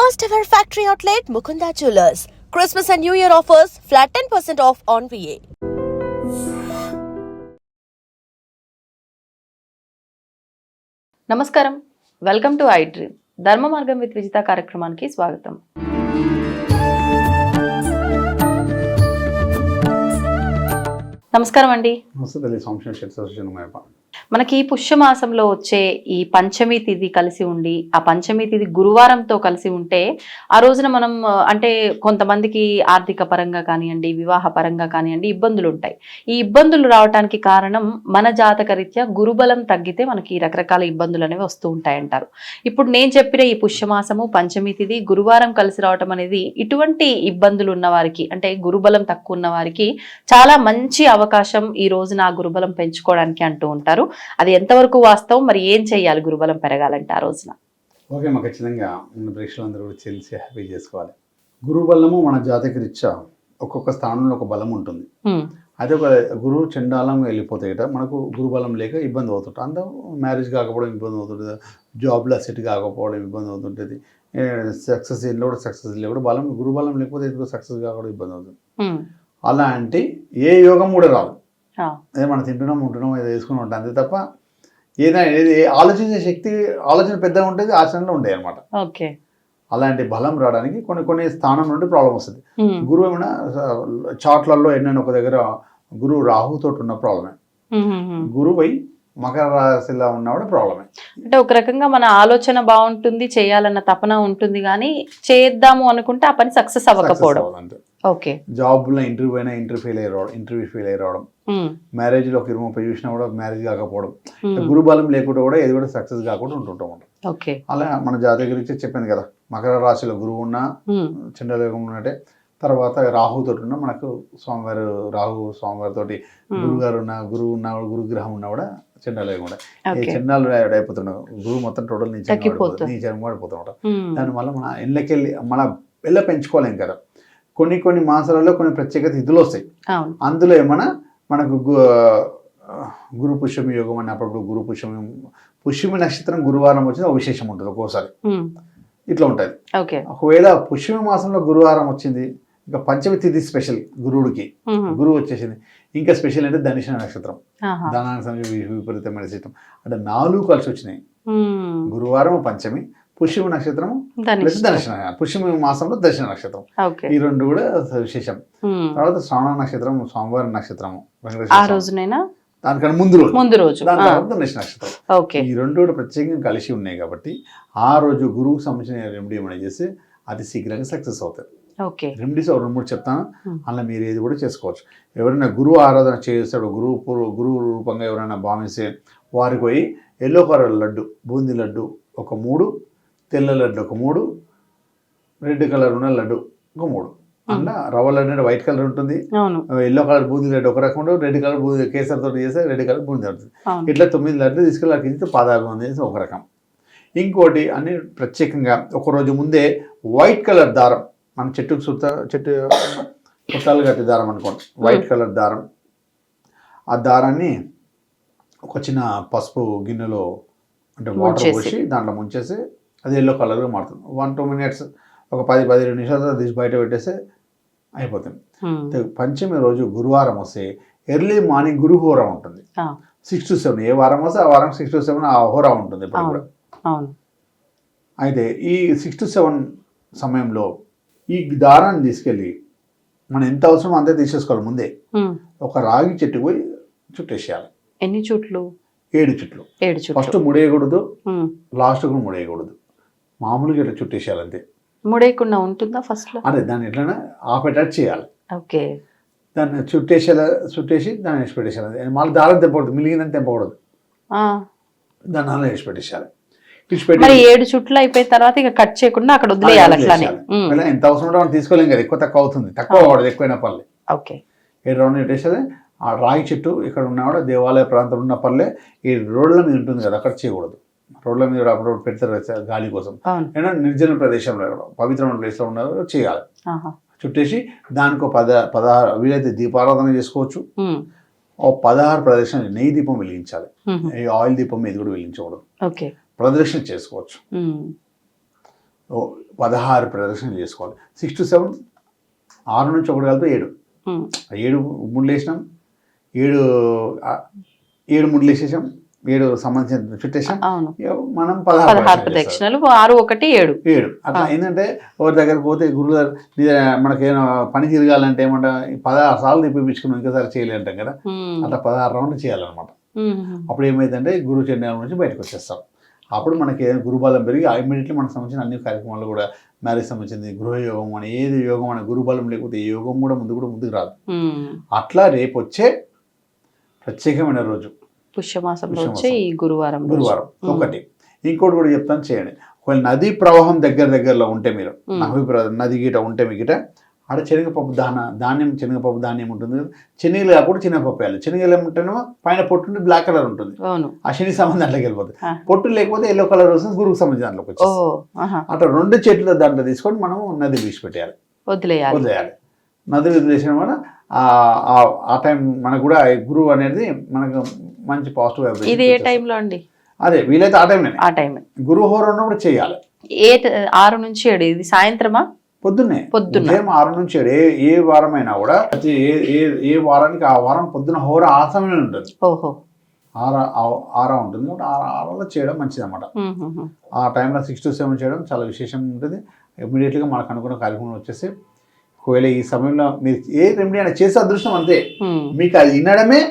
First ever factory outlet Mukunda Jewelers. Christmas and New Year offers flat 10% off on VA. నమస్కారం, welcome to I dream. ధర్మ మార్గం with Vijitha కార్యక్రమానికి స్వాగతం. నమస్కారం అండి. మనకి పుష్యమాసంలో వచ్చే ఈ పంచమి తిథి కలిసి ఉండి, ఆ పంచమి తిథి గురువారంతో కలిసి ఉంటే ఆ రోజున మనం అంటే కొంతమందికి ఆర్థిక పరంగా కానివ్వండి, వివాహ పరంగా కానివ్వండి ఇబ్బందులు ఉంటాయి. ఈ ఇబ్బందులు రావడానికి కారణం మన జాతక రీత్యా గురుబలం తగ్గితే మనకి రకరకాల ఇబ్బందులు అనేవి వస్తూ ఉంటాయంటారు. ఇప్పుడు నేను చెప్పిన ఈ పుష్యమాసము పంచమి తిథి గురువారం కలిసి రావటం అనేది ఇటువంటి ఇబ్బందులు ఉన్న వారికి, అంటే గురుబలం తక్కువ ఉన్న వారికి చాలా మంచి అవకాశం ఈ రోజున ఆ గురుబలం పెంచుకోవడానికి అంటూ ఉంటారు. అది ఎంతవరకు వాస్తవం, మరి ఏం చేయాలి గురుబలం పెరగాలంటే ఆ రోజున? ఓకే, మా ఖచ్చితంగా మన ప్రేక్షకులందరూ కూడా తెలిసి హ్యాపీ చేసుకోవాలి. గురుబలము మన జాతక రీత్యా ఒక్కొక్క స్థానంలో ఒక బలం ఉంటుంది. అదే ఒక గురువు చండాలం వెళ్ళిపోతాయి కదా, మనకు గురుబలం లేక ఇబ్బంది అవుతుంటుంది. అంత మ్యారేజ్ కాకపోవడం ఇబ్బంది అవుతుంటుంది, జాబ్లో సెట్ కాకపోవడం ఇబ్బంది అవుతుంటుంది, సక్సెస్ ఇంట్లో కూడా సక్సెస్ లేకపోతే బలం గురుబలం లేకపోతే ఎందుకు సక్సెస్ కాకపోవడం ఇబ్బంది అవుతుంది. అలాంటి ఏ యోగం కూడా రాదు. అదే మనం తింటున్నాం ఉంటున్నాం ఏదో వేసుకుని ఉంటాం అంతే తప్ప ఏదైనా ఆలోచించే శక్తి ఆలోచన పెద్దగా ఉంటుంది, ఆచరణలో ఉంటాయి అనమాట. ఓకే, అలాంటి బలం రావడానికి కొన్ని స్థానం నుండి ప్రాబ్లం వస్తుంది. గురువు ఏమైనా చాట్లలో ఎన్నైనా ఒక దగ్గర గురువు రాహుతో ఉన్న ప్రాబ్లమే, గురువు అయి మకర రాశిలో ఉన్నవాడు ప్రాబ్లమే. అంటే ఒక రకంగా మన ఆలోచన బాగుంటుంది, చేయాలన్న తపన ఉంటుంది, కానీ చేద్దాము అనుకుంటే ఆ పని సక్సెస్ అవ్వకపోవడం. ఓకే, జాబ్లో ఇంటర్వ్యూ అయినా ఇంటర్వ్యూ ఫెయిల్ అయ్యి రావడం, మ్యారేజ్లో ఒక 20-30 చూసినా కూడా మ్యారేజ్ కాకపోవడం, గురుబలం లేకుండా కూడా ఏది కూడా సక్సెస్ కాకుండా ఉంటుంటాం. ఓకే, అలా మన జాతక గురించి చెప్పింది కదా, మకర రాశిలో గురువు ఉన్న చంద్రయోగం ఉన్నట్టే, తర్వాత రాహుతో ఉన్న మనకు స్వామివారు రాహు స్వామివారి తోటి గురువు ఉన్న గురుగ్రహం ఉన్నా కూడా చండాలయం కూడా చండాలు అయిపోతున్నాడు. గురువు మొత్తం టోటల్ నీచంగా పడిపోతున్నాడు. దానివల్ల మన ఇళ్ళకెళ్ళి మన ఇళ్ళ పెంచుకోలేం కదా. కొన్ని మాసాలలో కొన్ని ప్రత్యేక తిథులు వస్తాయి. అందులో ఏమన్నా మనకు గురు పుష్యమి యోగం అని అప్పుడప్పుడు గురు పుష్యమి నక్షత్రం గురువారం వచ్చింది ఒక విశేషం ఉంటుంది. ఒక్కోసారి ఇట్లా ఉంటుంది. ఒకవేళ పుష్యమి మాసంలో గురువారం వచ్చింది, ఇంకా పంచమి తిథి స్పెషల్ గురువుడికి, గురువు వచ్చేసింది ఇంకా స్పెషల్ అంటే ధనిష్ట నక్షత్రం, ధనానికి విపరీతమైన సిస్టం అంటే 4 కలిసి వచ్చినాయి. గురువారం పంచమి, పుష్యమి నక్షత్రం ప్లస్ దర్శన, పుష్యమి మాసంలో దర్శన నక్షత్రం, ఈ 2 కూడా విశేషం. తర్వాత శ్రావణ నక్షత్రం స్వామివారి నక్షత్రము దానికన్నా ముందు రోజు దాని తర్వాత ధనుష్ నక్షత్రం. ఈ 2 కూడా ప్రత్యేకంగా కలిసి ఉన్నాయి కాబట్టి ఆ రోజు గురువుకు సంబంధించిన రెమెడీ ఏమైనా చేస్తే అతి శీఘ్రంగా సక్సెస్ అవుతాయి. రెమెడీస్ 2-3 చెప్తాను, అలా మీరు ఏది కూడా చేసుకోవచ్చు. ఎవరైనా గురువు ఆరాధన చేస్తాడు, గురువు రూపంగా ఎవరైనా భావిస్తే వారికి పోయి ఎల్లో కలర్ లడ్డు, బూందీ లడ్డు ఒక 3, తెల్ల లడ్డు ఒక 3, రెడ్ కలర్ ఉన్న లడ్డు ఒక 3. అలా రవ్వ లడ్డు అంటే వైట్ కలర్ ఉంటుంది, ఎల్లో కలర్ బూందీ లడ్డు ఒక రకం, రెడ్ కలర్ బూందీ కేసరితో చేస్తే రెడ్ కలర్ బూందీ ఉంటుంది. ఇట్లా 9 లడ్డు తీసుకెళ్ళి అక్కడి పాదాభివందనం చేసి ఒక రకం. ఇంకోటి అన్ని ప్రత్యేకంగా ఒకరోజు ముందే వైట్ కలర్ దారం, మన చెట్టు పుట్టాలు కట్టి దారం అనుకోండి, వైట్ కలర్ దారం, ఆ దారాన్ని ఒక చిన్న పసుపు గిన్నెలో అంటే వాటర్ పోసి దాంట్లో ముంచేసి అది ఎల్లో కలర్గా మారుతుంది. 1-2 మినిట్స్ ఒక 10-15 నిమిషాలు తీసి బయట పెట్టేస్తే అయిపోతుంది. పంచమి రోజు గురువారం వస్తే ఎర్లీ మార్నింగ్ గురు హోరా ఉంటుంది, 6 to 7. ఏ వారం వస్తే ఆ వారం 6 to 7 ఆ హోరా ఉంటుంది ఇప్పుడు కూడా. అయితే ఈ 6 to 7 సమయంలో ఈ దారాన్ని తీసుకెళ్ళి మనం ఎంత అవసరమో అంతే తీసేసుకోవాలి. ముందే ఒక రాగి చెట్టుకు పోయి చుట్టేసేయాలి. ఎన్ని చుట్లు? 7 చుట్లు. ఫస్ట్ ముడేయకూడదు, లాస్ట్ కూడా ముడేయకూడదు, మామూలుగా ఇట్లా చుట్టేసేయాలి అంతే. ముడేయకుండా ఉంటుందా ఫస్ట్ లో? అదే దాన్ని ఎట్లైనా ఆపేటట్టు చేయాలి. ఓకే, దాన్ని చుట్టేసి దాన్ని వేసి పెట్టేసేయాలి. మళ్ళీ దారం తెంపకూడదు, మిలిగినంత తెంపకూడదు, దాన్ని అలా వేసి పెట్టేసేయాలి. మరి 7 చుట్లు అయిపోయిన తర్వాత ఇక కట్ చేయకుండా అక్కడ వదిలేయాలి. ఎంత అవసరం ఉంటే మనం తీసుకోలేం కదా, ఎక్కువ తక్కువ అవుతుంది, తక్కువ అవ్వదు, ఎక్కువైనా పర్లే. 7 రౌండ్ పెట్టేసేది. ఆ రాగి చెట్టు ఇక్కడ ఉన్నా కూడా దేవాలయ ప్రాంతంలో ఉన్న పర్లే, ఈ రోడ్ల మీద ఉంటుంది కదా అక్కడ చేయకూడదు. రోడ్ల మీద అప్పుడు పెడతారు గాలి కోసం, ఏదైనా నిర్జన ప్రదేశంలో పవిత్రమైన ప్లేస్లో ఉన్నారు చేయాలి. చుట్టేసి దానికి 16 వీలైతే దీపారాధన చేసుకోవచ్చు. 16 ప్రదక్షిణ, నెయ్యి దీపం వెలిగించాలి, ఆయిల్ దీపం మీద కూడా వెలిగించకూడదు, ప్రదక్షిణ చేసుకోవచ్చు. 16 ప్రదక్షిణలు చేసుకోవాలి. 6 to 7, 6 నుంచి 1 కలిపి 7. 7 ముళ్ళు వేసినాం, 7 ముళ్ళు వేసేసాం, 7 సంబంధించిన చుట్టేసాం. మనం 16 ప్రదక్షిణలు 6, 1, 7 అట్లా. ఏంటంటే ఎవరి దగ్గరకు పోతే గురువు గారు మనకి ఏమైనా పని తిరగాలంటే ఏమంటా 16 సార్లు తిప్పించుకుని ఇంకోసారి చేయలేంటాం కదా, అట్లా 16 రౌండ్లు చేయాలన్నమాట. అప్పుడు ఏమైందంటే గురువు చండాలం నుంచి బయటకు వచ్చేస్తాం. అప్పుడు మనకి గురుబలం పెరిగి ఇమీడియట్లీ మనకు సంబంధించిన అన్ని కార్యక్రమాలు కూడా మ్యారేజ్ సంబంధించింది గృహయోగం అని ఏది యోగం అని గురుబలం లేకపోతే ఏ యోగం కూడా ముందుకు రాదు. అట్లా రేపు వచ్చే ప్రత్యేకమైన రోజు పుష్యమాసంలో వచ్చే ఈ గురువారం ఒకటి. ఇంకోటి కూడా చెప్తాను, చేయండి. ఒకవేళ నదీ ప్రవాహం దగ్గరలో ఉంటే, మీరు నది గీట ఉంటే మీ గిట ఆడ శనగపప్పు ధాన్యం శనగపప్పు ధాన్యం ఉంటుంది. శనగలు కాకుండా శనగపప్పు వేయాలి. శనగలు ఏమంటేనో పైన పొట్టు ఉంటే బ్లాక్ కలర్ ఉంటుంది, ఆ శని సంబంధం దాంట్లోకి వెళ్ళిపోతుంది. పొట్టు లేకపోతే ఎల్లో కలర్ వస్తుంది, గురువుకు సంబంధించి దాంట్లోకి వచ్చేస్తుంది. అట్లా 2 చెట్లు దాంట్లో తీసుకొని మనం నది విడిచిపెట్టేయాలి, వదిలేయాలి. నది వదిలేసిన వల్ల ఆ టైం మనకు కూడా గురువు అనేది మనకు మంచి పాజిటివ్ వైబ్రేషన్. ఇది ఏ టైంలో అండి? అదే వీలైతే ఆ టైం గురువు హోరం ఉన్నప్పుడు చేయాలి. 6 నుంచి 7. ఇది సాయంత్రమా? పొద్దున్న 6 నుంచి 7. ఏ వారమైనా కూడా ఏ వారానికి ఆ వారం పొద్దున హోర ఆ సమయంలో ఉంటుంది. ఆరా ఉంటుంది కాబట్టి 6 చేయడం మంచిది అన్నమాట. ఆ టైంలో 6 to 7 చేయడం చాలా విశేషం ఉంటుంది. ఇమీడియట్గా మనకు అనుకున్న కార్యక్రమం వచ్చేసి, ఒకవేళ ఈ సమయంలో మీరు ఏ రెమెడీ అయినా చేసే అదృష్టం అంతే. మీకు అది వినడమే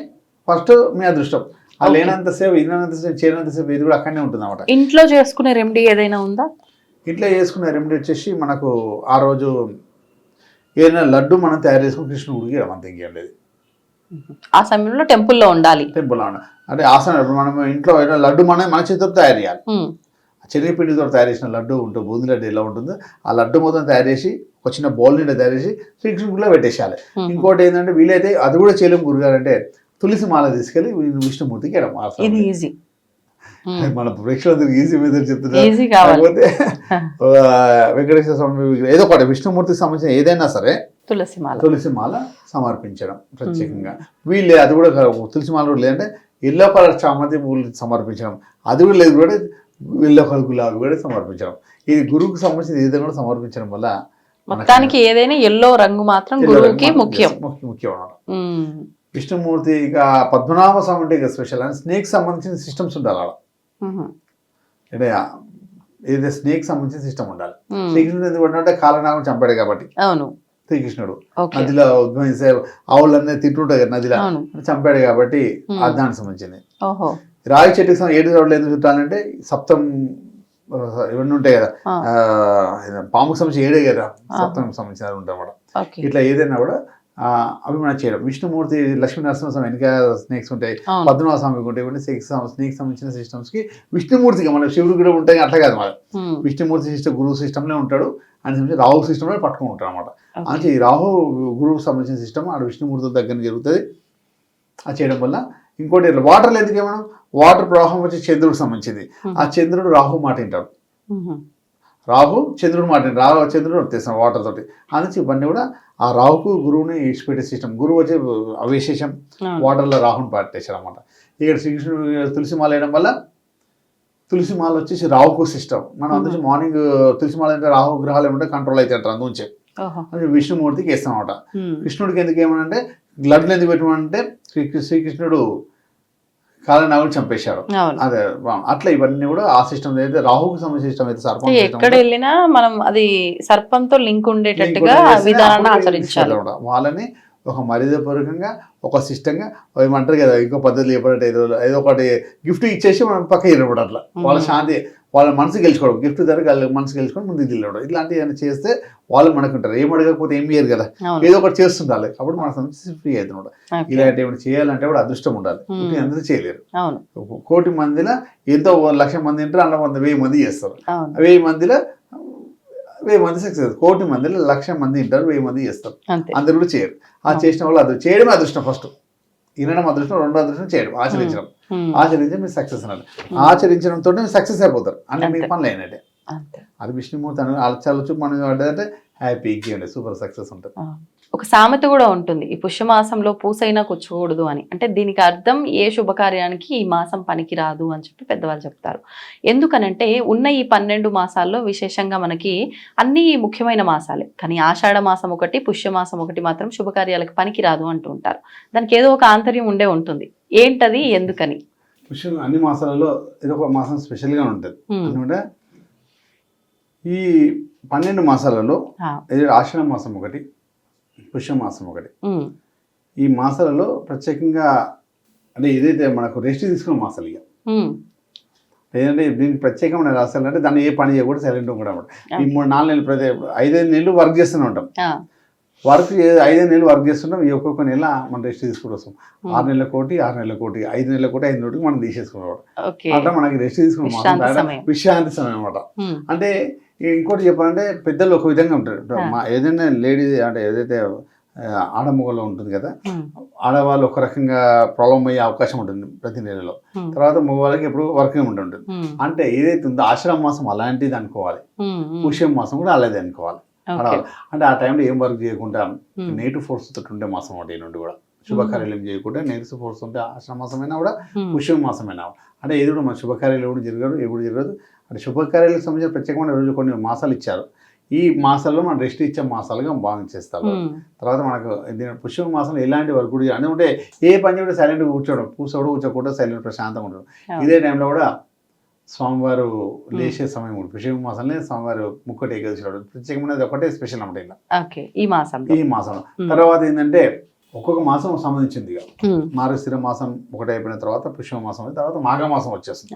ఫస్ట్ మీ అదృష్టం. అది లేనంతసేపు వినంతసేపు చేయనంతసేపు ఇది కూడా అక్కడనే ఉంటుంది అన్నమాట. ఇంట్లో చేసుకునే రెమెడీ ఏదైనా ఉందా? ఇంట్లో చేసుకునే రెమెడీ వచ్చేసి మనకు ఆ రోజు ఏదైనా లడ్డు మనం తయారు చేసుకుని కృష్ణుడికి అంతే ఇంకేం. ఆ సమయంలో టెంపుల్లో ఉండాలి. అంటే ఆసనం మనం ఇంట్లో ఏదైనా లడ్డు మన చేతితో తయారు చేయాలి. శనగపిండితో తయారు చేసిన లడ్డు ఉంటుంది, బూందీ లడ్డు ఎలా ఉంటుందో ఆ లడ్డు మొత్తం తయారు చేసి ఒక చిన్న బౌల్ నిండా తయారు చేసి శ్రీకృష్ణుడిలో పెట్టేసేయాలి. ఇంకోటి ఏంటంటే వీలైతే అది కూడా చేయలేము గురుగారు అంటే, తులసి మాల తీసుకెళ్ళి విష్ణుమూర్తికి ఈజీ. మన ప్రేక్షకులందరికీ ఈజీ మెథడ్ చెప్తున్నారు. కాకపోతే వెంకటేశ్వర స్వామి ఏదో ఒకటి విష్ణుమూర్తికి సంబంధించిన ఏదైనా సరే తులసి మాల సమర్పించడం ప్రత్యేకంగా. వీళ్ళే అది కూడా తులసి మాల కూడా లేదంటే ఎల్లో కలర్ చామంతి పూలు సమర్పించడం, అది కూడా లేదు కూడా ఎల్లో కలర్ గులాబీ కూడా సమర్పించడం. ఇది గురువుకి సంబంధించిన ఏదైనా కూడా సమర్పించడం వల్ల మొత్తానికి ఏదైనా ఎల్లో రంగు మాత్రం గురువుకి ముఖ్యం. విష్ణుమూర్తి ఇక పద్మనాభ స్వామి అంటే ఇక స్పెషల్. అండ్ స్నేక్ సంబంధించిన సిస్టమ్స్ ఉండాలి అలా. అంటే ఏదైతే స్నేక్ సంబంధించిన సిస్టమ్ ఉండాలి. శ్రీకృష్ణుడు ఎందుకంటే కాలనాగం చంపాడు కాబట్టి శ్రీకృష్ణుడు నదిలో ఉద్భవించే ఆవులన్నీ తింటుంటాయి కదా నదిలో, చంపాడు కాబట్టి దానికి సంబంధించింది. రాయి చెట్టుకి 7 రోడ్లు ఎందుకు చుట్టాలంటే సప్తం ఇవన్నీ ఉంటాయి కదా, పాముకు సంబంధించి 7 కదా సప్తం సంబంధించిన ఉంటాయి అన్నమాట. ఇట్లా ఏదైనా కూడా అవి మనం చేయడం. విష్ణుమూర్తి లక్ష్మీ నరసింహస్వామి వెనక స్నేక్స్ ఉంటాయి, పద్మనాభ స్వామికి ఉంటాయి. ఇవన్నీ స్నేక్ సంబంధించిన సిస్టమ్స్ కి విష్ణుమూర్తిగా మన శివుడు కూడా ఉంటాయి అట్లా కాదు. మన విష్ణుమూర్తి సిస్టమ్ గురువు సిస్టమ్లో ఉంటాడు, అని సంబంధించి రాహు సిస్టమ్లో పట్టుకుని ఉంటాడు అనమాట. అంటే ఈ రాహు గురువుకు సంబంధించిన సిస్టమ్ ఆడ విష్ణుమూర్తి దగ్గర జరుగుతుంది. అది చేయడం వల్ల ఇంకోటి వాటర్లో ఎందుకే మనం వాటర్ ప్రవాహం వచ్చి చంద్రుడికి సంబంధించింది. ఆ చంద్రుడు రాహు మాట వింటాడు, రాహు చంద్రుడు మాట చంద్రుడు వచ్చేస్తాం వాటర్ తోటి. అందుకే ఇవన్నీ కూడా ఆ రాహుకు గురువుని ఇచ్చిపెట్టే సిస్టమ్. గురువు వచ్చి అవిశేషం వాటర్లో రాహుని పట్టేశారు అనమాట. ఇక్కడ శ్రీకృష్ణుడు తులసిమాల వేయడం వల్ల తులసిమాల వచ్చేసి రాహుకు సిస్టమ్. మనం అందుకే మార్నింగ్ తులసిమాల అంటే రాహు గ్రహాలు ఏమంటే కంట్రోల్ అయితే అంటారు. అందుంచే విష్ణుమూర్తికి వేస్తాం అనమాట. కృష్ణుడికి ఎందుకు ఏమనంటే గ్లడ్లు ఎందుకు పెట్టమంటే శ్రీకృష్ణుడు కాలనాగుని చంపేశారు. అదే అట్లా ఇవన్నీ కూడా ఆ సిస్టమ్ అయితే రాహుకి సంబంధించిన సిస్టమ్ అయితే సర్పం ఎక్కడ వెళ్ళినా మనం అది సర్పంతో లింక్ ఉండేటట్టుగా విధానాన్ని ఆచరించాలి. వాళ్ళని ఒక మర్యాదపూర్వకంగా ఒక సిస్టంగా ఏమంటారు కదా, ఇంకో పద్ధతులు చెప్పడంటే ఏదో ఒకటి గిఫ్ట్ ఇచ్చేసి మనం పక్క ఇవ్వడం. అట్లా వాళ్ళ శాంతి వాళ్ళ మనసు గెలుచుకోవడం, గిఫ్ట్ ధర మనసు గెలుచుకొని ముందుకు వెళ్ళడం. ఇట్లాంటివి ఏమైనా చేస్తే వాళ్ళు మనకుంటారు. ఏం అడగకపోతే ఏం చేయరు కదా, ఏదో ఒకటి చేస్తుండాలి. అప్పుడు మన సమస్య ఫ్రీ అవుతున్నాడు. ఇలాంటి ఏమైనా చేయాలంటే కూడా అదృష్టం ఉండాలి. అందరూ చేయలేరు. 1 కోటి మందిలో ఎంతో 1,00,000 మంది ఉంటారు, అందులో 1,000 మంది చేస్తారు. 1000 మందిలో 1000 మంది సక్సెస్. 1 కోటి మందిలో 1,00,000 మంది ఉంటారు, 1000 మంది చేస్తారు. అందరు కూడా చేయరు. ఆ చేసిన వాళ్ళు అది చేయడమే అదృష్టం. ఫస్ట్ వినడం అదృష్టం, 2వ అదృష్టం చేయడం, ఆచరించడం. ఆచరించి మీరు సక్సెస్ అన్నారు. ఆచరించడంతో మీరు సక్సెస్ అయిపోతారు. అన్ని మీ పనులు అయినట్టే. అది విష్ణుమూర్తి అని ఆలోచన మనం పడ్డదంటే హ్యాపీ సూపర్ సక్సెస్ ఉంటుంది. ఒక సామెత కూడా ఉంటుంది, ఈ పుష్యమాసంలో పూసైనా కూర్చోకూడదు అని. అంటే దీనికి అర్థం ఏ శుభకార్యానికి ఈ మాసం పనికిరాదు అని చెప్పి పెద్దవాళ్ళు చెప్తారు. ఎందుకనంటే ఉన్న ఈ 12 మాసాల్లో విశేషంగా మనకి అన్ని ముఖ్యమైన మాసాలే, కానీ ఆషాఢ మాసం ఒకటి, పుష్యమాసం ఒకటి మాత్రం శుభకార్యాలకు పనికిరాదు అంటూ ఉంటారు. దానికి ఏదో ఒక ఆంతర్యం ఉండే ఉంటుంది. ఏంటది, ఎందుకని? పుష్యం అన్ని మాసాలలో ఏదో ఒక మాసం స్పెషల్గా ఉంటుంది. ఎందుకంటే ఈ 12 మాసాలలో ఆషాఢ మాసం ఒకటి, పుష్యమాసం ఒకటి. ఈ మాసాలలో ప్రత్యేకంగా అంటే ఏదైతే మనకు రెస్ట్ తీసుకున్న మాసాలు ఇక లేదంటే దీనికి ప్రత్యేకమైన రాసాలు అంటే దాన్ని ఏ పని చేయకూడదు, సైలెంట్ కూడా అనమాట. ఈ 3-4 నెలలు 5-5 నెలలు వర్క్ చేస్తూనే ఉంటాం. వర్క్ 5 నెలలు వర్క్ చేస్తుంటాం. ఈ ఒక్కొక్క నెల మనం రెస్ట్ తీసుకుని వస్తాం. 6 నెలల కోటి 6 నెలల కోటి 5 నెలల కోటి 5 నెలలకి మనం తీసేసుకున్నాం. అంటే మనకి రెస్ట్ తీసుకున్న విశ్రాంతి సమయం అనమాట. అంటే ఇంకోటి చెప్పాలంటే పెద్దలు ఒక విధంగా ఉంటారు. ఏదైనా లేడీ అంటే ఏదైతే ఆడమగలో ఉంటుంది కదా, ఆడవాళ్ళు ఒక రకంగా ప్రాబ్లం అయ్యే అవకాశం ఉంటుంది ప్రతి నెలలో. తర్వాత మగవాళ్ళకి ఎప్పుడు వర్కింగ్ ఉంటుంది. అంటే ఏదైతే ఉందో ఆషాఢ మాసం అలాంటిది అనుకోవాలి, పుష్యం మాసం కూడా అలాగే అనుకోవాలి. అంటే ఆ టైంలో ఏం వర్క్ చేయకుండా నెగిటివ్ ఫోర్స్ తోటి ఉండే మాసం ఒకటి ఈ నుండి కూడా శుభకార్యాలు ఏం చేయకుండా నెగిటివ్ ఫోర్స్ ఉంటే ఆషాఢ మాసమైనా కూడా పుష్యం మాసమైనా అంటే ఏది కూడా మన శుభకార్యాలు ఎప్పుడు జరగదు, ఎప్పుడు జరగదు. అంటే శుభకార్యాలకు సంబంధించిన ప్రత్యేకమైన రోజు కొన్ని మాసాలు ఇచ్చారు. ఈ మాసాల్లో మనం రెస్ట్ ఇచ్చే మాసాలుగా భావించేస్తాము. తర్వాత మనకు పుష్య మాసంలో ఎలాంటి వర్క్ కూడా అంటే ఏ పని కూడా సైలెంట్గా కూర్చోవడం, కూర్చోకుండా సైలెంట్ ప్రశాంతంగా ఉండడం. ఇదే టైంలో కూడా స్వామివారు లేచే సమయం కూడా పుష్య మాసంలో స్వామివారు ముక్కటి ఏకాదశి ప్రత్యేకమైనది ఒకటే స్పెషల్ అన్నమాట ఇలా ఈ మాసంలో. తర్వాత ఏంటంటే ఒక్కొక్క మాసం సంబంధించింది. మార్గశిర మాసం ఒకటి అయిపోయిన తర్వాత పుష్య మాసం, తర్వాత మాఘమాసం వచ్చేస్తుంది.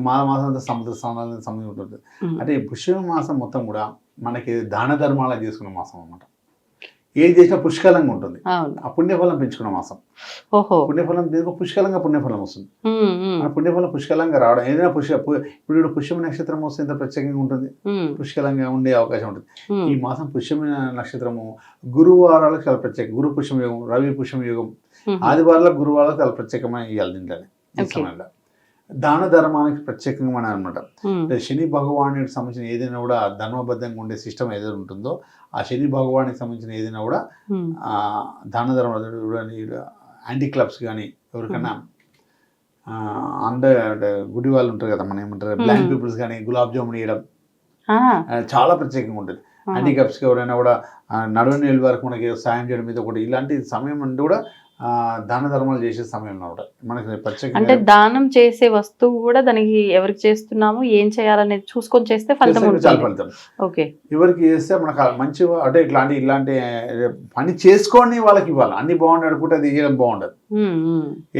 మాఘ మాసం అంతా సముద్ర స్నానాలకు సంబంధించి ఉంటుంది. అంటే ఈ పుష్య మాసం మొత్తం కూడా మనకి దాన ధర్మాలు చేసుకున్న మాసం అన్నమాట. ఏది చేసినా పుష్కలంగా ఉంటుంది. ఆ పుణ్యఫలం పెంచుకున్న మాసం. పుణ్యఫలం పుష్కలంగా పుణ్యఫలం వస్తుంది. ఆ పుణ్యఫలం పుష్కలంగా రావడం ఏదైనా ఇప్పుడు పుష్యమ నక్షత్రం వస్తే ఎంత ప్రత్యేకంగా ఉంటుంది, పుష్కలంగా ఉండే అవకాశం ఉంటుంది. ఈ మాసం పుష్యమ నక్షత్రము గురువారాలకు చాలా ప్రత్యేకం. గురు పుష్యం యోగం, రవి పుష్యం యోగం, ఆదివారాలకు గురువారాలకు చాలా ప్రత్యేకమైన ఇవ్వాలి దీంట్లోనే. ఈ సమయంలో దాన ధర్మానికి ప్రత్యేకంగా మన అనమాట. శని భగవానుడికి సంబంధించిన ఏదైనా కూడా ధర్మబద్ధంగా ఉండే సిస్టమ్ ఏదైనా ఉంటుందో ఆ శని భగవానికి సంబంధించిన ఏదైనా కూడా దాన ధర్మ యాంటీ క్లబ్స్ కానీ ఎవరికైనా అంటే గుడి వాళ్ళు ఉంటారు కదా, మనం ఏమంటారు బ్లైండ్ పీపుల్స్ కానీ గులాబ్ జామున్ ఇవ్వడం చాలా ప్రత్యేకంగా ఉంటుంది. యాంటీ క్లబ్స్కి ఎవరైనా కూడా నడవని వరకు మనకి సాయం చేయడం మీద కూడా ఇలాంటి సమయం అంటే కూడా దాన ధర్మాలు చేసే సమయం అన్నమాట. మనకి ప్రత్యేక అంటే దానం చేసే వస్తువు కూడా దానికి ఎవరికి చేస్తున్నాము ఏం చేయాలనేది చూసుకొని చేస్తే ఫలితం ఉంటుంది. ఓకే, ఎవరికి చేస్తే మనకు మంచి అంటే ఇలాంటి పని చేసుకొని వాళ్ళకి ఇవ్వాలి. అన్ని బాగుండి అనుకుంటే అది ఇవ్వడం బాగుండదు.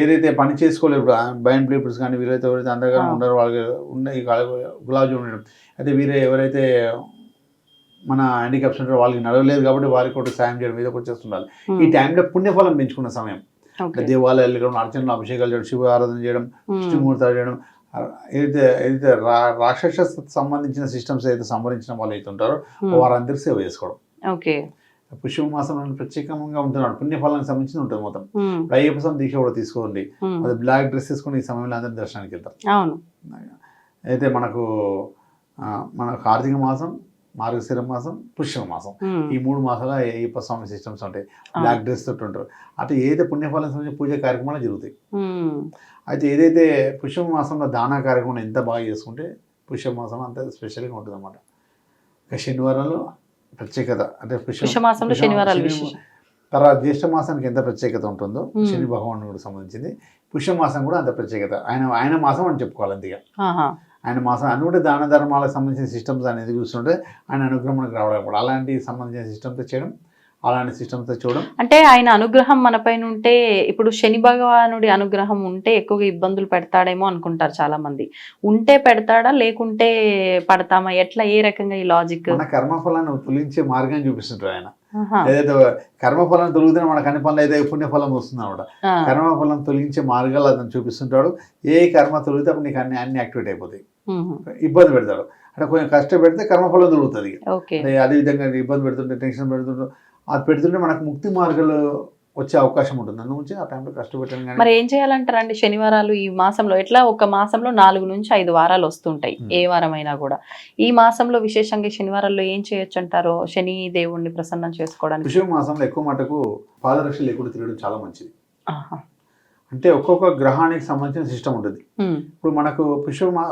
ఏదైతే పని చేసుకోలేదు బ్లైండ్ పీపుల్స్ కానీ వీరైతే ఎవరైతే అందరిగా ఉండరు వాళ్ళకి ఉన్న గులాబ్ జామున్ ఉండడం అయితే వీరే ఎవరైతే మన హ్యాండిక్యాప్స్ ఉంటారో వాళ్ళకి నడవలేదు కాబట్టి వారికి కూడా సాయం చేయడం మీద కూడా చేస్తుండాలి. ఈ టైంలో పుణ్యఫలం పెంచుకున్న సమయం. దేవాలయాలు వెళ్ళడం, అర్చనలు అభిషేకాలు చేయడం, శివ ఆరాధన చేయడం, విష్ణుమూర్తాలు చేయడం. ఏదైతే రాక్షస సంబంధించిన సిస్టమ్స్ అయితే సంబంధించిన వాళ్ళు అయితే ఉంటారో వారందరికీ సేవ చేసుకోవడం. పుష్య మాసం ప్రత్యేకంగా ఉంటున్నాడు. పుణ్యఫలానికి సంబంధించి ఉంటుంది మొత్తం. అయ్యప్ప స్వామి దీక్ష కూడా తీసుకోండి, అది బ్లాక్ డ్రెస్ తీసుకొని ఈ సమయంలో అందరి దర్శనానికి వెళ్తారు. అయితే మనకు కార్తీక మాసం, మార్గశిర మాసం, పుష్య మాసం ఈ 3 మాసాలు అయ్యప్ప స్వామి సిస్టమ్స్ ఉంటాయి. బ్లాక్ డ్రెస్ తోటి ఉంటారు. అంటే ఏదైతే పుణ్యఫలం సంబంధించి పూజ కార్యక్రమాలు జరుగుతాయి. అయితే ఏదైతే పుష్య మాసంలో దానా కార్యక్రమం ఎంత బాగా చేసుకుంటే పుష్య మాసం అంత స్పెషల్గా ఉంటుంది అన్నమాట. ఇక శనివారాలు ప్రత్యేకత అంటే తర్వాత జ్యేష్ఠ మాసానికి ఎంత ప్రత్యేకత ఉంటుందో శని భగవానుడికి సంబంధించింది పుష్య మాసం కూడా అంత ప్రత్యేకత. ఆయన మాసం అని చెప్పుకోవాలి. అంతగా ఆయన మాసం అన్ని కూడా దాన ధర్మాలకు సంబంధించిన సిస్టమ్స్ అనేది చూస్తుంటే ఆయన అనుగ్రహం మనకు రావడం కూడా అలాంటి సంబంధించిన సిస్టమ్తో చేయడం, అలాంటి సిస్టమ్తో చూడడం. అంటే ఆయన అనుగ్రహం మన పైన ఉంటే, ఇప్పుడు శని భగవానుడి అనుగ్రహం ఉంటే ఎక్కువగా ఇబ్బందులు పెడతాడేమో అనుకుంటారు చాలా మంది. ఉంటే పెడతాడా లేకుంటే పడతామా, ఎట్లా ఏ రకంగా ఈ లాజిక్? మన కర్మఫలాన్ని తొలగించే మార్గాన్ని చూపిస్తుంటారు ఆయన. ఏదైతే కర్మఫలం తొలిగితే మనకు అన్ని పనులు అయితే పుణ్యఫలం వస్తుంది అనమాట. కర్మఫలం తొలగించే మార్గాలు అతను చూపిస్తుంటాడు. ఏ కర్మ తొలిగితే అప్పుడు నీకు అన్ని యాక్టివేట్ అయిపోతాయి. ఇబ్బంది పెడతాడు అంటే కొంచెం కష్టపెడితే కర్మఫలం దొరుకుతుంది. అదే విధంగా ఇబ్బంది పెడుతుంటే, టెన్షన్ పెడుతుంటే, అది పెడుతుంటే మనకు ముక్తి మార్గాలు వచ్చే అవకాశం ఉంటుంది. అందుగురించి ఆ టైంలో కష్టపెట్టాను. కానీ మరి ఏం చేయాలంటారండి శనివారాలు ఈ మాసంలో? ఎట్లా ఒక మాసంలో 4 నుంచి 5 వారాలు వస్తుంటాయి, ఏ వారమైనా కూడా. ఈ మాసంలో విశేషంగా శనివారాల్లో ఏం చేయొచ్చు అంటారో, శని దేవుణ్ణి ప్రసన్నం చేసుకోవడానికి? పుష్య మాసంలో ఎక్కువ మటుకు పాదరక్ష లేకుండా తిరగడం చాలా మంచిది. అంటే ఒక్కొక్క గ్రహానికి సంబంధించిన సిస్టమ్ ఉంటుంది. ఇప్పుడు మనకు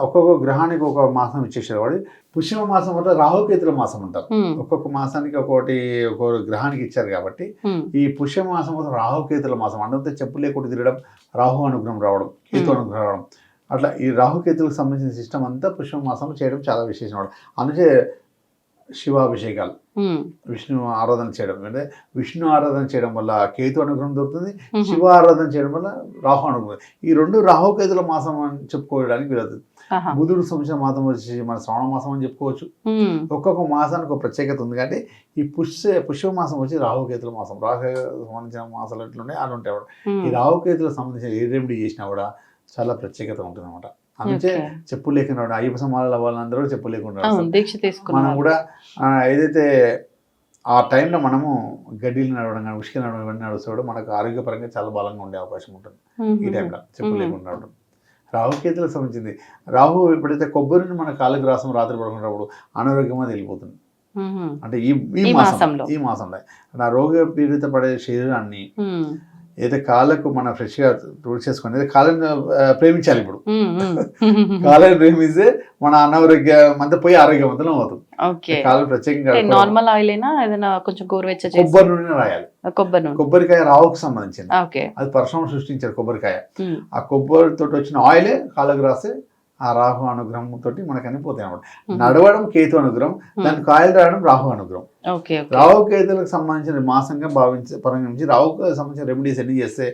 ఒక్కొక్క గ్రహానికి ఒక మాసం ఇచ్చేసారు వాడు. పుష్య మాసం అంటే రాహుకేతుల మాసం అంటారు. ఒక్కొక్క మాసానికి ఒక్కొక్క గ్రహానికి ఇచ్చారు కాబట్టి ఈ పుష్య మాసం రాహుకేతుల మాసం. అంటే చెప్పు లేకుండా తిరగడం, రాహు అనుగ్రహం రావడం, కేతు అనుగ్రహం రావడం, అట్లా ఈ రాహుకేతులకు సంబంధించిన సిస్టమ్ అంతా పుష్య మాసంలో చేయడం చాలా విశేషం. అందుకే శివాభిషేకాలు, విష్ణు ఆరాధన చేయడం, అంటే విష్ణు ఆరాధన చేయడం వల్ల కేతు అనుగ్రహం దొరుకుతుంది, శివ ఆరాధన చేయడం వల్ల రాహు అనుగ్రహం. ఈ రెండు రాహుకేతుల మాసం అని చెప్పుకోవడానికి వీలవుతుంది. బుధుడు సంవత్సరం మాసం వచ్చేసి మన శ్రావణ మాసం అని చెప్పుకోవచ్చు. ఒక్కొక్క మాసానికి ఒక ప్రత్యేకత ఉంది. కాబట్టి ఈ పుష్య మాసం వచ్చి రాహుకేతుల మాసం. రాహుకేతులకు సంబంధించిన మాసాలు ఎట్లున్నాయి అలా ఉంటాయి. ఈ రాహుకేతులకు సంబంధించిన ఏ రెమెడీ చేసినా కూడా చాలా ప్రత్యేకత ఉంటుంది అనమాట. అందుకే చెప్పులు లేకుండా అయ్యప్ప సమాధాల వాళ్ళందరూ చెప్పులు లేకుండా మనం కూడా ఏదైతే ఆ టైంలో మనము గడ్డీలు నడవడం కానీ ఉష్కి నడవడం ఇవన్నీ నడుస్తూ కూడా మనకు ఆరోగ్యపరంగా చాలా బలంగా ఉండే అవకాశం ఉంటుంది. ఈ టైంలో చెప్పులు లేకుండా నడవడం రాహుకేతులకు సంబంధించింది. రాహు ఎప్పుడైతే కొబ్బరిని మన కాళ్ళకి రాసం రాత్రి పడుకున్నప్పుడు అనారోగ్యం అది వెళ్ళిపోతుంది. అంటే ఈ మాసంలో ఆ రోగ పీడిత పడే శరీరాన్ని ఏదైతే కాళ్ళకు మనం ఫ్రెష్గా తుడిచేసుకొని కాళ్ళని ప్రేమించాలి. ఇప్పుడు కాళ్ళని ప్రేమిస్తే మన అనారోగ్యం అంతా పోయి ఆరోగ్యవంతం అవుతుంది. కాళ్ళు ప్రత్యేకంగా నార్మల్ ఆయిల్ అయినా ఏదైనా కొంచెం గోరువెచ్చగా కొబ్బరి నూనె రాయాలి. కొబ్బరికాయ రావుకు సంబంధించింది. అది పరశురాముడు సృష్టించారు కొబ్బరికాయ. ఆ కొబ్బరితో వచ్చిన ఆయిలే కాళ్ళకు రాస్తే ఆ రాహు అనుగ్రహం తోటి మనకు అన్ని పోతాయి అన్నమాట. నడవడం కేతు అనుగ్రహం, దాని కాయలు రావడం రాహు అనుగ్రహం. రాహు కేతులకు సంబంధించిన మాసంగా పరిగణించి రాహుకు సంబంధించిన రెమెడీస్ ఎన్ని చేస్తే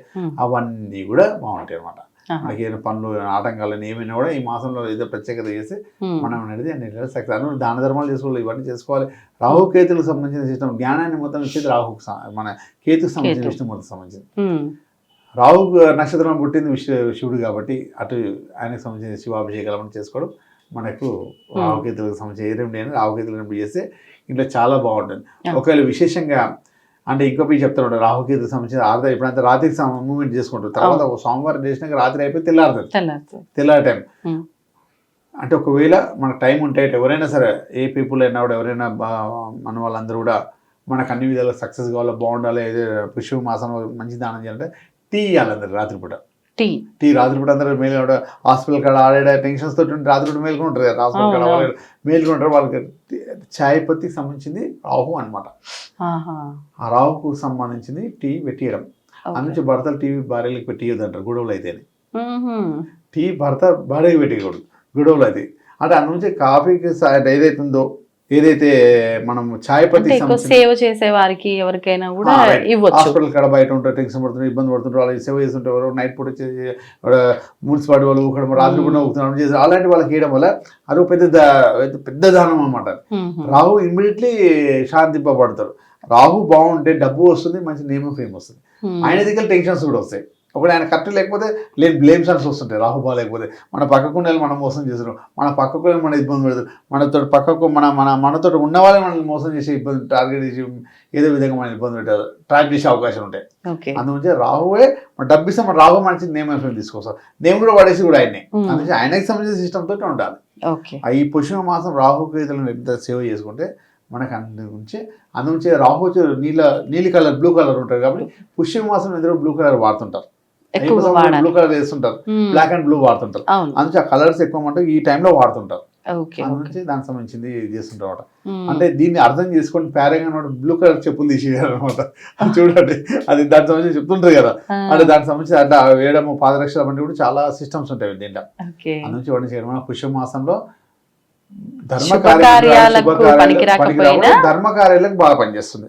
అవన్నీ కూడా బాగుంటాయి అనమాట. మనకి ఏదైనా పనులు ఆటంకాలు ఏమైనా కూడా ఈ మాసంలో ఏదో ప్రత్యేకత చేస్తే మనం అనేది అన్ని సక్సెస్. అందులో దాన ధర్మాలు చేసుకోవాలి, ఇవన్నీ చేసుకోవాలి. రాహు కేతులకు సంబంధించిన సిస్టమ్ జ్ఞానాన్ని మొత్తం ఇచ్చేది రాహుకు, మన కేతుకు సంబంధించిన విష్ణుమూర్తికి సంబంధించింది. రాహు నక్షత్రం పుట్టింది శివుడు కాబట్టి అటు ఆయనకు సంబంధించిన శివాభిషేకాలు చేసుకోవడం మనకు రాహుకేతులకు సంబంధించిన ఏ రెమెడీ అయినా రాహుకేతులు రెమెడీ చేస్తే ఇంట్లో చాలా బాగుంటుంది. ఒకవేళ విశేషంగా అంటే ఇంకొక చెప్తాడు రాహుకేతులకు సంబంధించిన ఆర్థ ఎప్పుడంతా రాత్రికి మూవ్మెంట్ చేసుకుంటారు. తర్వాత ఒక సోమవారం చేసినాక రాత్రి అయిపోయి తెల్లారి టైం. అంటే ఒకవేళ మనకు టైం ఉంటే ఎవరైనా సరే ఏ పీపుల్ అయినా కూడా ఎవరైనా మన వాళ్ళందరూ కూడా మనకు అన్ని విధాలుగా సక్సెస్ కావాలి, బాగుండాలి, పుష్య మాసంలో మంచి దానం చేయాలంటే టీ ఇవ్వాలి అందరు రాత్రిపూట. టీ రాత్రిపూట అందరూ మేలు హాస్పిటల్ కాడ ఆడే టెన్షన్స్ తోటి రాత్రిపూట మేలుకుంటారు కదా, హాస్పిటల్ కాడ మేలుకుంటారు. వాళ్ళకి చాయ్ పత్తికి సంబంధించింది రాహు అనమాట. ఆ రాహుకు సంబంధించింది టీ పెట్టియడం. అందుకే భర్తలు టీ భార్యలకు పెట్టియద్దు అంటారు గొడవలు అయితేనే. టీ భర్త భార్యకి పెట్టకూడదు గొడవలు అయితే. అంటే అందుకే కాఫీకి ఏదైతుందో ఏదైతే మనం చాయ్ పత్తి సేవ చేసే వారికి ఎవరికైనా కూడా ఇవ్వచ్చు. హాస్పిటల్ కాడ బయట ఉంటారు, టెన్షన్ పడుతుంటారు, ఇబ్బంది పడుతుంటారు, వాళ్ళకి సేవ చేస్తుంటారు. నైట్ పూట మున్సిపాలిటీ వాళ్ళు ఊకడం, రాత్రి పూట ఊకుతున్నాం చేసి అలాంటి వాళ్ళకి వేయడం వల్ల అది పెద్ద దానం అనమాట. రాహు ఇమ్మీడియట్లీ శాంతింపబడతారు. రాహు బాగుంటే డబ్బు వస్తుంది, మంచి నేమ్ ఫేమ్ వస్తుంది. ఆయన దగ్గర టెన్షన్స్ కూడా వస్తాయి. ఒకటి ఆయన కరెక్ట్ లేకపోతే బ్లేమ్ సాన్స్ వస్తుంటాయి. రాహు బాగా లేకపోతే మన పక్కకు మనం మోసం చేస్తున్నాం, మన పక్కకు మన ఇబ్బంది పెడతారు, మనతో పక్కకు మనతో ఉన్న వాళ్ళే మనల్ని మోసం చేసి ఇబ్బంది టార్గెట్ చేసి ఏదో విధంగా మనం ఇబ్బంది పెట్టారు, ట్రాక్ చేసే అవకాశం ఉంటాయి. అందుకే రాహువే మన డబ్బు ఇస్తే మన రాహు మంచి నేమ్ ఫేమ్ తీసుకొస్తారు. నేమ్ కూడా పడేసి కూడా ఆయనే. అందుకే ఆయనకి సంబంధించిన సిస్టమ్ తోటి ఉండాలి. ఈ పుష్య మాసం రాహు కేతులను ఎంత సేవ చేసుకుంటే మనకు అందుంచే రాహు నీలి కలర్ బ్లూ కలర్ ఉంటారు కాబట్టి పుష్య మాసం ఎదురు బ్లూ కలర్ వాడుతుంటారు, బ్లూ కలర్ వేస్తుంటారు, బ్లాక్ అండ్ బ్లూ వాడుతుంటారు. అందుకే ఆ కలర్స్ ఎక్కువ అంటే ఈ టైంలో వాడుతుంటారు. అందుకే దానికి సంబంధించింది చేస్తుంటారు అనమాట. అంటే దీన్ని అర్థం చేసుకొని ప్యారంగా బ్లూ కలర్ చెప్పులు తీసేయారు అనమాట. చూడండి, అది దానికి సంబంధించి చెప్తుంటారు కదా. అంటే దానికి సంబంధించి అట్లా వేయడము, పాదరక్షలు అంటే కూడా చాలా సిస్టమ్స్ ఉంటాయి దీంట్లో. అందుకే ఇవన్నీ చేయడం మన పుష్య మాసంలో ధర్మకార్యాలకు బాగా పనిచేస్తుంది.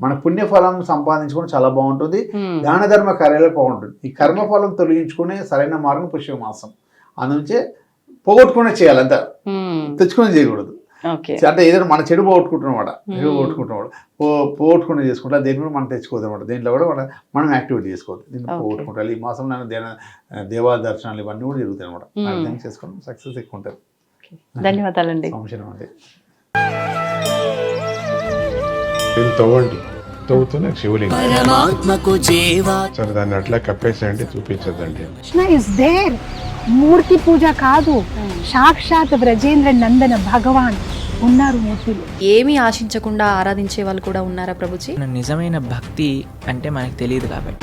మన పుణ్యఫలం సంపాదించుకొని చాలా బాగుంటుంది, దాన ధర్మ కార్యాలకు బాగుంటుంది. ఈ కర్మఫలం తొలగించుకునే సరైన మార్గం పుష్య మాసం. అందుకే పోగొట్టుకునే చేయాలి, అంతా తెచ్చుకునే చేయకూడదు. అంటే ఏదైనా మన చెడు పోగొట్టుకుంటున్నమాట, పోగొట్టుకునే చేసుకుంటా. దేని కూడా మనం తెచ్చుకోవద్దు అనమాట. దీంట్లో కూడా మనం యాక్టివిటీ చేసుకోవద్దు, దీన్ని పోగొట్టుకుంటారు. ఈ మాసంలో దేవా దర్శనాలు ఇవన్నీ కూడా జరుగుతాయి అనమాట. అర్థం చేసుకోవడం సక్సెస్ ఎక్కువ ఉంటుంది. ధన్యవాదాలండి. సంశయం అండి. దీన్ని తవ్వండి, తవ్వుతున్న శివలింగం. పరమాత్మకు జీవా సరే దాన్ని అట్లా కప్పేసేయండి, చూపించదండి. Krishna is there. మూర్తి పూజ కాదు, సాక్షాత్ బ్రజేంద్ర నందన భగవాన్ ఉన్నారు మూర్తిలో. ఏమీ ఆశించకుండా ఆరాధించే వాళ్ళు కూడా ఉన్నారా ప్రభుజీ? నిజమైన భక్తి అంటే మనకు తెలియదు కాబట్టి